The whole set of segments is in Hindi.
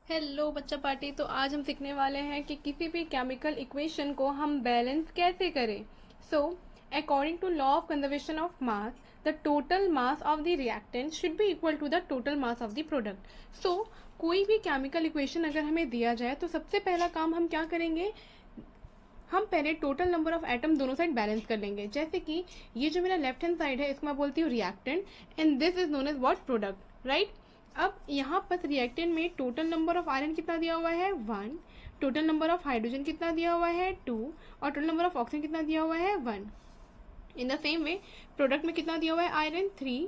हेलो बच्चा पार्टी। तो आज हम सीखने वाले हैं कि किसी भी केमिकल इक्वेशन को हम बैलेंस कैसे करें। So according to law of conservation of mass, the total mass of the reactant should be equal to the total mass of the product. So कोई भी केमिकल इक्वेशन अगर हमें दिया जाए तो सबसे पहला काम हम क्या करेंगे, हम पहले टोटल नंबर ऑफ एटम दोनों साइड बैलेंस कर लेंगे। जैसे कि ये जो मेरा लेफ्ट हैंड साइड है इसको मैं बोलती हूँ reactant and this is known as what, product, right. अब यहाँ पर रिएक्टेंट में टोटल नंबर ऑफ आयरन कितना दिया हुआ है 1, टोटल नंबर ऑफ हाइड्रोजन कितना दिया हुआ है 2 और टोटल नंबर ऑफ ऑक्सीजन कितना दिया हुआ है 1। In the same way product में कितना दिया हुआ है आयरन 3,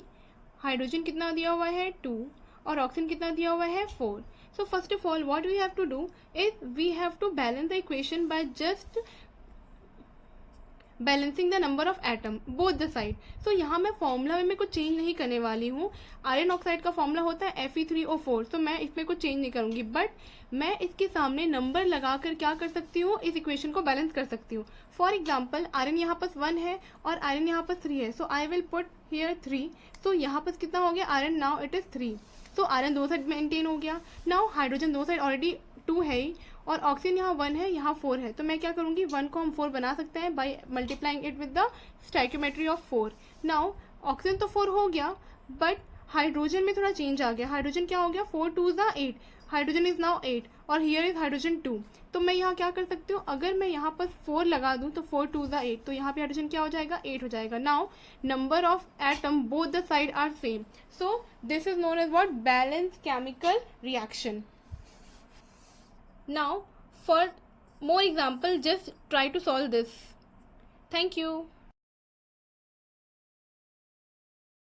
हाइड्रोजन कितना दिया हुआ है 2 और ऑक्सीजन कितना दिया हुआ है 4। So first of all what we have to do is we have to balance the equation by just balancing the number of atom both the side. So यहाँ मैं फॉर्मूला में कुछ चेंज नहीं करने वाली हूँ। आयरन ऑक्साइड का फॉर्मूला होता है Fe3O4, तो मैं इसमें कुछ चेंज नहीं करूँगी, बट मैं इसके सामने नंबर लगाकर क्या कर सकती हूँ, इस इक्वेशन को बैलेंस कर सकती हूँ। फॉर एग्जाम्पल आयरन यहाँ पर 1 है और आयरन यहाँ पर 3 है, सो आई विल पुट हियर 3। सो यहाँ पर कितना हो गया आयरन, नाउ इट इज़ 3, तो आयरन दो साइड मेंटेन हो गया। नाउ हाइड्रोजन दो साइड ऑलरेडी 2 है ही और ऑक्सीजन यहाँ 1 है, यहाँ 4 है, तो मैं क्या करूँगी 1 को हम 4 बना सकते हैं by multiplying it with the stoichiometry of 4। Now oxygen तो 4 हो गया, बट हाइड्रोजन में थोड़ा चेंज आ गया। हाइड्रोजन क्या हो गया 4 2 ज़ा 8, हाइड्रोजन इज नाउ 8 और हियर इज हाइड्रोजन 2। तो मैं यहाँ क्या कर सकती हूँ, अगर मैं यहाँ पर 4 लगा दूँ तो 4 2 ज़ा 8, तो यहाँ पे हाइड्रोजन क्या हो जाएगा 8 हो जाएगा। Now number of atom both the side are same, so this is known as what, balance chemical reaction. Now for more example just try to solve this. Thank you.